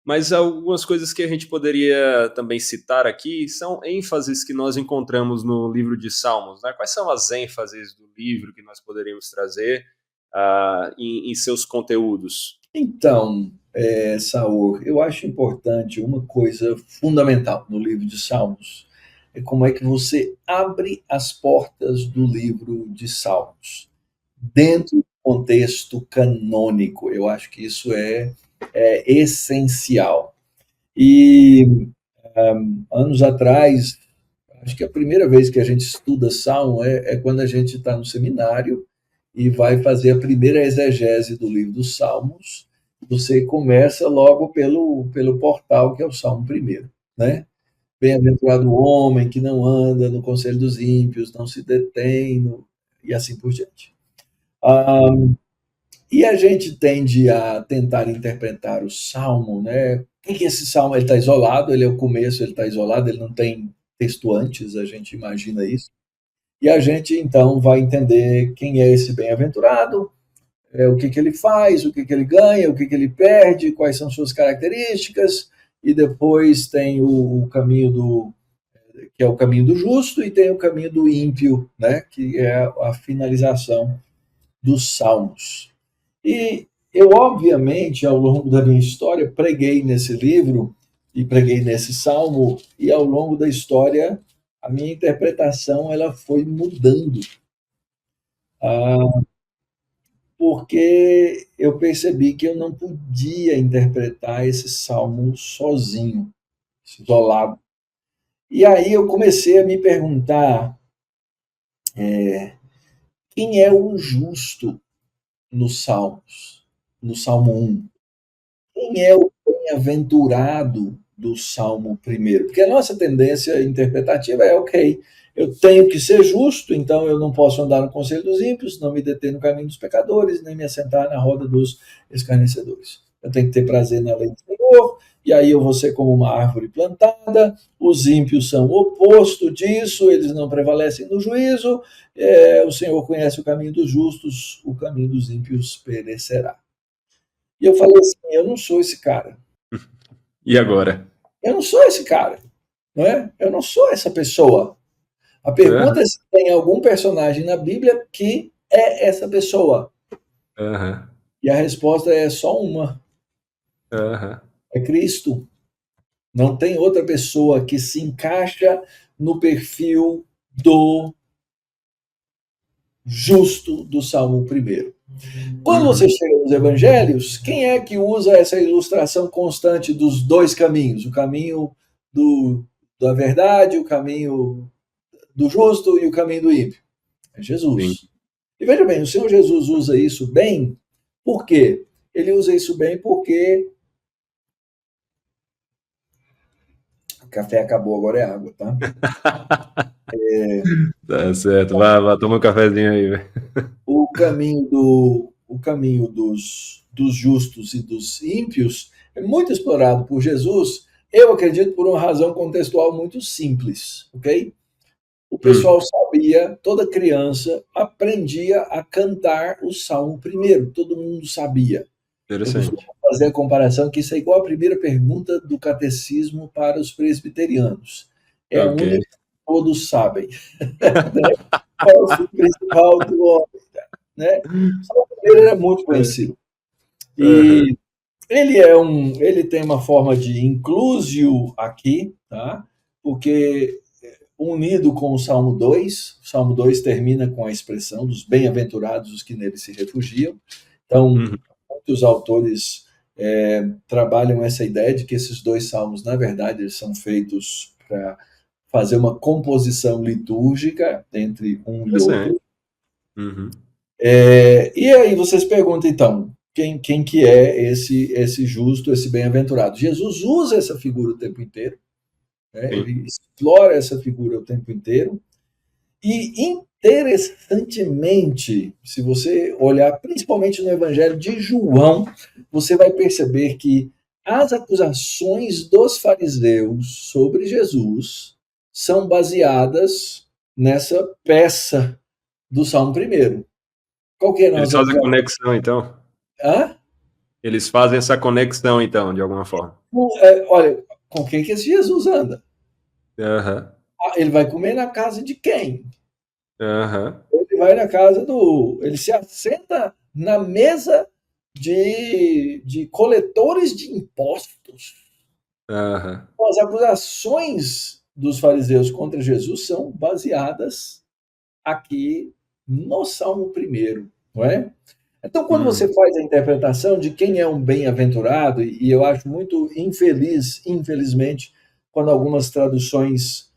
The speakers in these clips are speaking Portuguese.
Mas algumas coisas que a gente poderia também citar aqui são ênfases que nós encontramos no livro de Salmos, né? Quais são as ênfases do livro que nós poderíamos trazer em seus conteúdos? Então, Saul, eu acho importante uma coisa fundamental no livro de Salmos, é como é que você abre as portas do livro de Salmos, dentro do contexto canônico. Eu acho que isso é essencial. E anos atrás, acho que a primeira vez que a gente estuda Salmo é quando a gente está no seminário e vai fazer a primeira exegese do livro dos Salmos. Você começa logo pelo portal, que é o Salmo primeiro, né? Bem-aventurado o homem que não anda no conselho dos ímpios, não se detém, e assim por diante. Ah, e a gente tende a tentar interpretar o Salmo, né? O que é esse Salmo? Ele está isolado, ele é o começo, ele está isolado, ele não tem texto antes, a gente imagina isso. E a gente então vai entender quem é esse bem-aventurado, o que ele faz, o que ele ganha, o que ele perde, quais são suas características, e depois tem o caminho que é o caminho do justo, e tem o caminho do ímpio, né? Que é a finalização dos salmos. E eu, obviamente, ao longo da minha história, preguei nesse livro e preguei nesse salmo, e ao longo da história, a minha interpretação ela foi mudando, porque eu percebi que eu não podia interpretar esse salmo sozinho, isolado. E aí eu comecei a me perguntar quem é o justo nos salmos, no Salmo 1. Quem é o bem-aventurado do Salmo primeiro? Porque a nossa tendência interpretativa é, ok, eu tenho que ser justo, então eu não posso andar no conselho dos ímpios, não me deter no caminho dos pecadores, nem me assentar na roda dos escarnecedores. Eu tenho que ter prazer na lei do Senhor, e aí eu vou ser como uma árvore plantada, os ímpios são o oposto disso, eles não prevalecem no juízo, o Senhor conhece o caminho dos justos, o caminho dos ímpios perecerá. E eu falei assim, eu não sou esse cara. E agora? Eu não sou esse cara, não é? Eu não sou essa pessoa. A pergunta Aham, é se tem algum personagem na Bíblia que é essa pessoa. aham, E a resposta é só uma: aham. é Cristo. Não tem outra pessoa que se encaixa no perfil do justo do Salmo primeiro. Quando você Uhum. chega nos evangelhos, quem é que usa essa ilustração constante dos dois caminhos? O caminho da verdade, o caminho do justo e o caminho do ímpio? É Sim. Jesus. E veja bem, o Senhor Jesus usa isso bem, por quê? Ele usa isso bem porque o café acabou, agora é água, tá? Tá certo. Vai, toma um cafezinho aí, velho. O caminho dos justos e dos ímpios é muito explorado por Jesus, eu acredito por uma razão contextual muito simples, ok? O pessoal Hum, sabia, toda criança aprendia a cantar o Salmo primeiro, todo mundo sabia. Eu costumo interessante. fazer a comparação que isso é igual a primeira pergunta do catecismo para os presbiterianos. É a Ok. única que todos sabem. Né? Qual é o fim principal do homem? Né? O Salmo primeiro era muito É, conhecido. aham. E ele tem uma forma de inclusio aqui, tá? Porque unido com o Salmo 2 termina com a expressão dos bem-aventurados os que nele se refugiam. Então, Uhum. muitos autores trabalham essa ideia de que esses dois salmos, na verdade, eles são feitos para fazer uma composição litúrgica entre um e Interessante. outro. Uhum. E aí vocês perguntam, então, quem que é esse justo, esse bem-aventurado? Jesus usa essa figura o tempo inteiro, né? Sim. Ele explora essa figura o tempo inteiro, e interessantemente, se você olhar principalmente no Evangelho de João, você vai perceber que as acusações dos fariseus sobre Jesus são baseadas nessa peça do Salmo primeiro. Qual que eram Eles as fazem a acusações? conexão, então. Hã? Eles fazem essa conexão, então, de alguma forma. Olha, com quem que esse Jesus anda? Aham, Ele vai comer na casa de quem? aham, Ele vai na casa do. Ele se assenta na mesa de coletores de impostos. aham. As acusações dos fariseus contra Jesus são baseadas aqui no Salmo primeiro, não é? Então, quando você Uhum, faz a interpretação de quem é um bem-aventurado, e eu acho muito infeliz, infelizmente, quando algumas traduções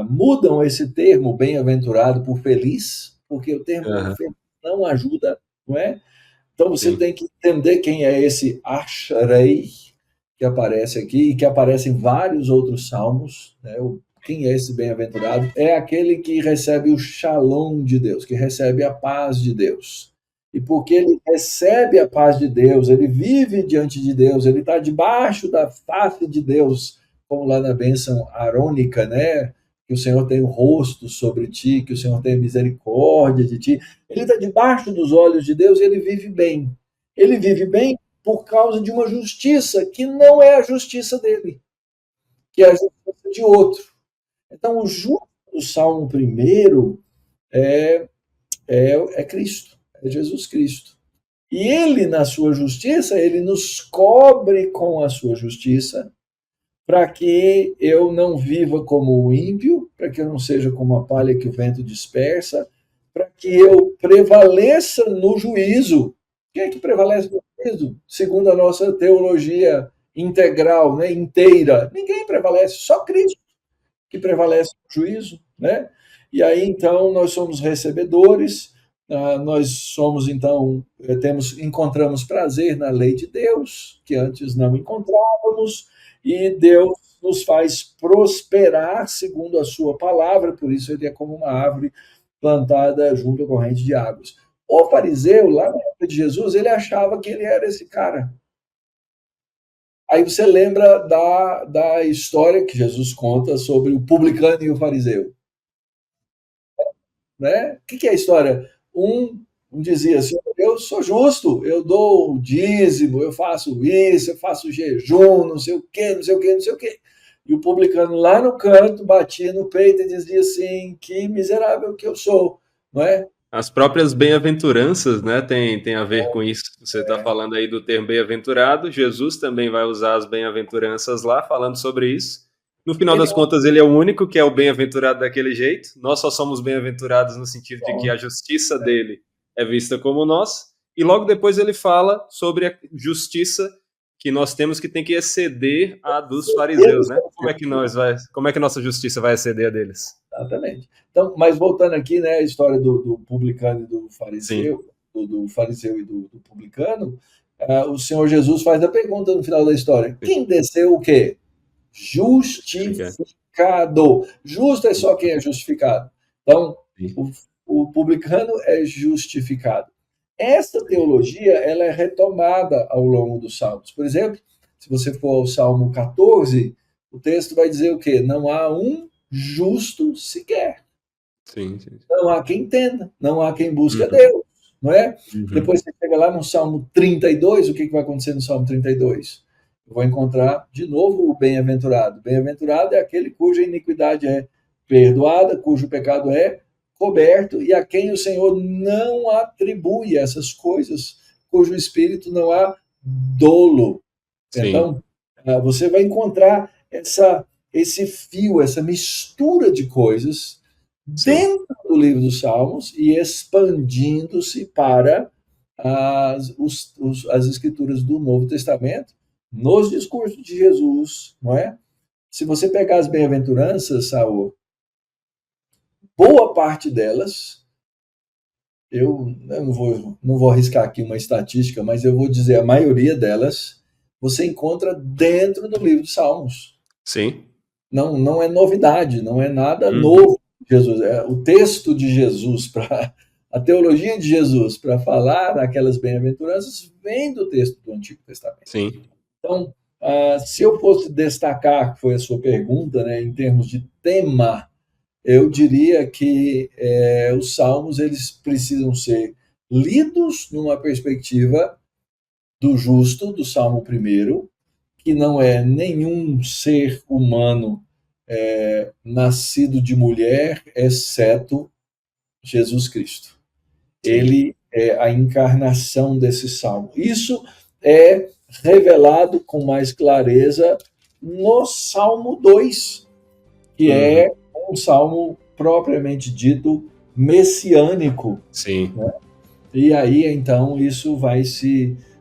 mudam esse termo bem-aventurado por feliz, porque o termo aham, feliz não ajuda, não é? Então você sim. tem que entender quem é esse Ashrei que aparece aqui e que aparece em vários outros salmos, né? Quem é esse bem-aventurado? É aquele que recebe o shalom de Deus, que recebe a paz de Deus. E porque ele recebe a paz de Deus, ele vive diante de Deus, ele está debaixo da face de Deus, como lá na bênção arônica, né? Que o Senhor tem o rosto sobre ti, que o Senhor tem misericórdia de ti. Ele está debaixo dos olhos de Deus e ele vive bem. Ele vive bem por causa de uma justiça que não é a justiça dele, que é a justiça de outro. Então, o justo do Salmo primeiro é Cristo, é Jesus Cristo. E ele, na sua justiça, ele nos cobre com a sua justiça, para que eu não viva como o ímpio, para que eu não seja como a palha que o vento dispersa, para que eu prevaleça no juízo. Quem é que prevalece no juízo? Segundo a nossa teologia integral, né, inteira. Ninguém prevalece, só Cristo que prevalece no juízo, né? E aí então nós somos recebedores, nós somos então encontramos prazer na lei de Deus que antes não encontrávamos e Deus nos faz prosperar segundo a sua palavra, por isso ele é como uma árvore plantada junto à corrente de águas. O fariseu, lá na época de Jesus, ele achava que ele era esse cara. Aí você lembra da história que Jesus conta sobre o publicano e o fariseu, né? O que é a história? Um dizia assim: eu sou justo, eu dou o dízimo, eu faço isso, eu faço jejum, não sei o quê, não sei o quê, não sei o quê. E o publicano lá no canto batia no peito e dizia assim: que miserável que eu sou, não é? As próprias bem-aventuranças, né, tem a ver com isso. Você está falando aí do termo bem-aventurado, Jesus também vai usar as bem-aventuranças lá, falando sobre isso. No final Ele das contas, ele é o único que é o bem-aventurado daquele jeito. Nós só somos bem-aventurados no sentido de que a justiça dele é vista como nós. E logo depois ele fala sobre a justiça que nós temos que tem que exceder a dos fariseus, né? Como é que nossa justiça vai exceder a deles? Exatamente. Então, mas voltando aqui, né, a história do publicano e do Sim, fariseu, do fariseu e do publicano, o Senhor Jesus faz a pergunta no final da história: quem desceu o quê? justificar. Justificado. Justo é só quem é justificado. Então, Sim, o, o publicano é justificado. Essa teologia ela é retomada ao longo dos Salmos. Por exemplo, se você for ao Salmo 14, o texto vai dizer o quê? Não há um justo sequer. sim, sim. Não há quem entenda, não há quem busque a Uhum, Deus, não é? uhum. Depois você chega lá no Salmo 32, o que vai acontecer no Salmo 32? Eu vou encontrar de novo o bem-aventurado. Bem-aventurado é aquele cuja iniquidade é perdoada, cujo pecado é coberto e a quem o Senhor não atribui essas coisas, cujo espírito não há dolo. Sim, Então, você vai encontrar esse fio, essa mistura de coisas sim, dentro do livro dos Salmos e expandindo-se para as escrituras do Novo Testamento, nos discursos de Jesus, não é? Se você pegar as bem-aventuranças, Saul, boa parte delas, eu não vou arriscar aqui uma estatística, mas eu vou dizer a maioria delas você encontra dentro do livro dos Salmos. sim. Não é novidade, não é nada Uhum. novo. Jesus, o texto de Jesus para a teologia de Jesus para falar aquelas bem-aventuranças vem do texto do Antigo Testamento. Sim, Então, se eu fosse destacar, que foi a sua pergunta, né, em termos de tema, eu diria que os salmos eles precisam ser lidos numa perspectiva do justo, do Salmo 1, que não é nenhum ser humano nascido de mulher, exceto Jesus Cristo. Sim. Ele é a encarnação desse salmo. Isso é revelado com mais clareza no Salmo 2, que Uhum. é um salmo propriamente dito messiânico, Sim. né? E aí, então, isso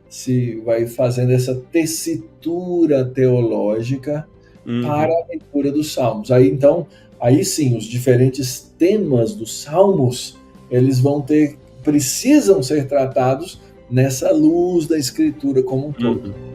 se vai fazendo essa tessitura teológica para Uhum. a leitura dos salmos. Aí, então, aí sim, os diferentes temas dos salmos, eles precisam ser tratados nessa luz da escritura como um todo. Uhum.